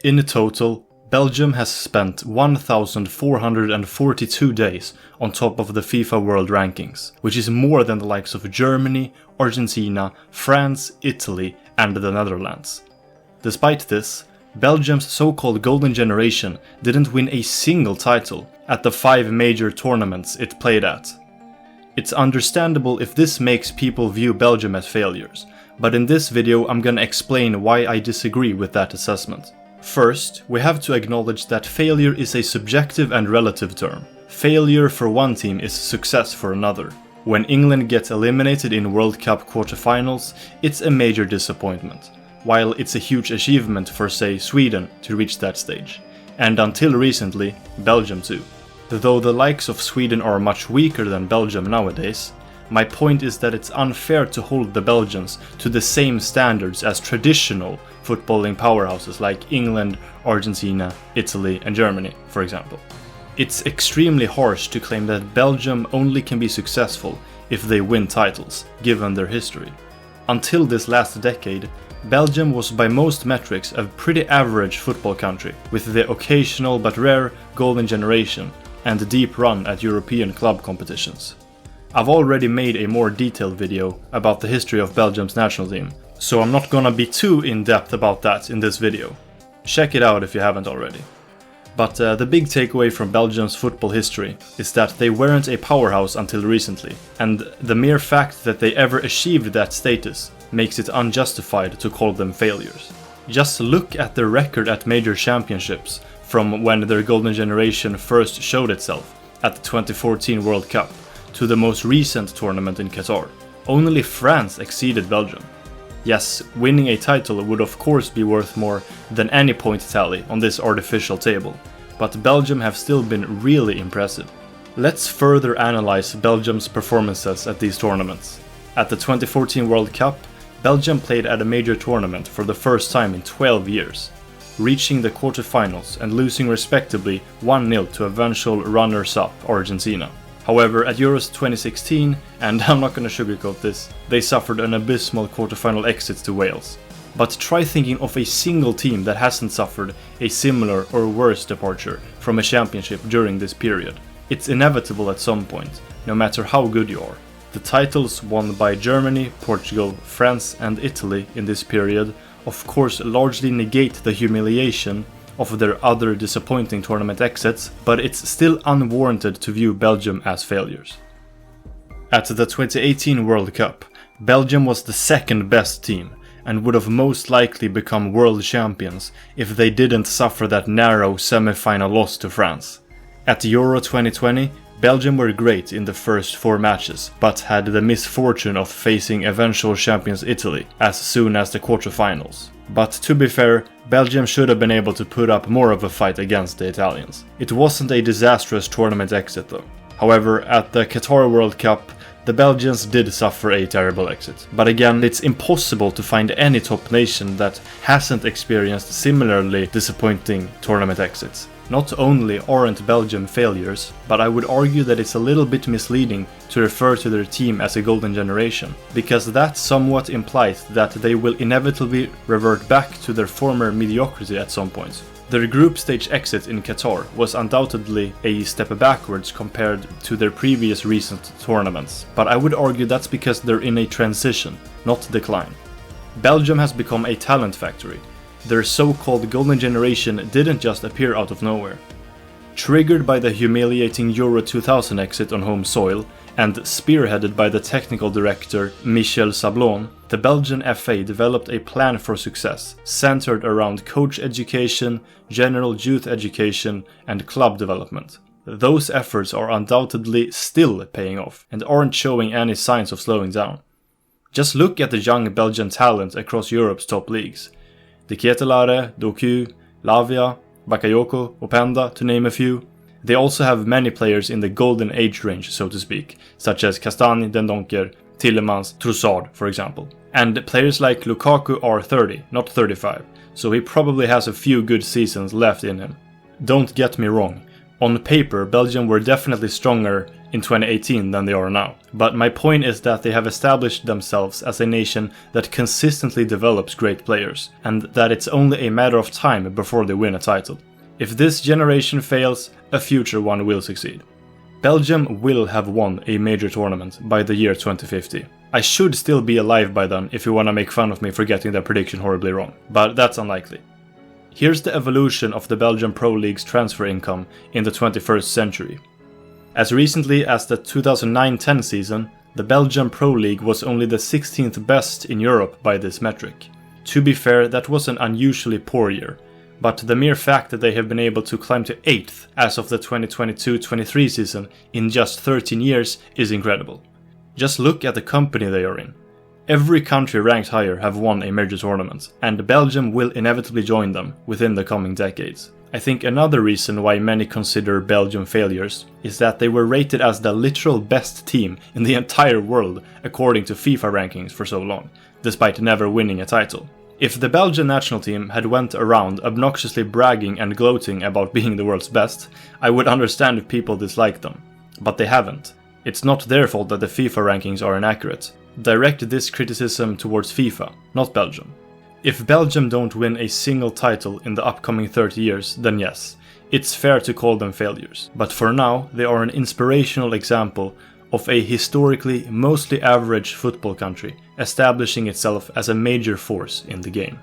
In total, Belgium has spent 1,442 days on top of the FIFA World Rankings, which is more than the likes of Germany, Argentina, France, Italy, and the Netherlands. Despite this, Belgium's so-called Golden Generation didn't win a single title at the 5 major tournaments it played at. It's understandable if this makes people view Belgium as failures, but in this video I'm gonna explain why I disagree with that assessment. First, we have to acknowledge that failure is a subjective and relative term. Failure for one team is success for another. When England gets eliminated in World Cup quarterfinals, it's a major disappointment, while it's a huge achievement for, say, Sweden to reach that stage. And until recently, Belgium too. Though the likes of Sweden are much weaker than Belgium nowadays, my point is that it's unfair to hold the Belgians to the same standards as traditional footballing powerhouses like England, Argentina, Italy, and Germany, for example. It's extremely harsh to claim that Belgium only can be successful if they win titles, given their history. Until this last decade, Belgium was by most metrics a pretty average football country, with the occasional but rare golden generation and a deep run at European club competitions. I've already made a more detailed video about the history of Belgium's national team, so I'm not gonna be too in-depth about that in this video. Check it out if you haven't already. But the big takeaway from Belgium's football history is that they weren't a powerhouse until recently, and the mere fact that they ever achieved that status makes it unjustified to call them failures. Just look at their record at major championships from when their golden generation first showed itself at the 2014 World Cup to the most recent tournament in Qatar. Only France exceeded Belgium. Yes, winning a title would of course be worth more than any point tally on this artificial table, but Belgium have still been really impressive. Let's further analyze Belgium's performances at these tournaments. At the 2014 World Cup, Belgium played at a major tournament for the first time in 12 years, reaching the quarterfinals and losing respectively 1-0 to eventual runners-up Argentina. However, at Euros 2016, and I'm not gonna sugarcoat this, they suffered an abysmal quarterfinal exit to Wales. But try thinking of a single team that hasn't suffered a similar or worse departure from a championship during this period. It's inevitable at some point, no matter how good you are. The titles won by Germany, Portugal, France and Italy in this period of course largely negate the humiliation of their other disappointing tournament exits, but it's still unwarranted to view Belgium as failures. At the 2018 World Cup, Belgium was the second best team and would have most likely become world champions if they didn't suffer that narrow semi-final loss to France. At Euro 2020, Belgium were great in the first 4 matches, but had the misfortune of facing eventual champions Italy as soon as the quarterfinals. But to be fair, Belgium should have been able to put up more of a fight against the Italians. It wasn't a disastrous tournament exit though. However, at the Qatar World Cup, the Belgians did suffer a terrible exit. But again, it's impossible to find any top nation that hasn't experienced similarly disappointing tournament exits. Not only aren't Belgium failures, but I would argue that it's a little bit misleading to refer to their team as a golden generation, because that somewhat implies that they will inevitably revert back to their former mediocrity at some point. Their group stage exit in Qatar was undoubtedly a step backwards compared to their previous recent tournaments, but I would argue that's because they're in a transition, not decline. Belgium has become a talent factory. Their so-called golden generation didn't just appear out of nowhere. Triggered by the humiliating Euro 2000 exit on home soil and spearheaded by the technical director Michel Sablon, the Belgian FA developed a plan for success centered around coach education, general youth education and club development. Those efforts are undoubtedly still paying off and aren't showing any signs of slowing down. Just look at the young Belgian talent across Europe's top leagues. De Ketelaere, Doku, Lavia, Bakayoko, Openda, to name a few. They also have many players in the golden age range, so to speak, such as Castagne, Dendoncker, Tillemans, Trossard, for example. And players like Lukaku are 30, not 35, so he probably has a few good seasons left in him. Don't get me wrong, On paper, Belgium were definitely stronger in 2018 than they are now. But my point is that they have established themselves as a nation that consistently develops great players, and that it's only a matter of time before they win a title. If this generation fails, a future one will succeed. Belgium will have won a major tournament by the year 2050. I should still be alive by then if you wanna make fun of me for getting that prediction horribly wrong, but that's unlikely. Here's the evolution of the Belgian Pro League's transfer income in the 21st century. As recently as the 2009-10 season, the Belgian Pro League was only the 16th best in Europe by this metric. To be fair, that was an unusually poor year, but the mere fact that they have been able to climb to 8th as of the 2022-23 season in just 13 years is incredible. Just look at the company they are in. Every country ranked higher have won a major tournament, and Belgium will inevitably join them within the coming decades. I think another reason why many consider Belgium failures is that they were rated as the literal best team in the entire world according to FIFA rankings for so long, despite never winning a title. If the Belgian national team had went around obnoxiously bragging and gloating about being the world's best, I would understand if people disliked them. But they haven't. It's not their fault that the FIFA rankings are inaccurate. Direct this criticism towards FIFA, not Belgium. If Belgium don't win a single title in the upcoming 30 years, then yes, it's fair to call them failures. But for now, they are an inspirational example of a historically mostly average football country establishing itself as a major force in the game.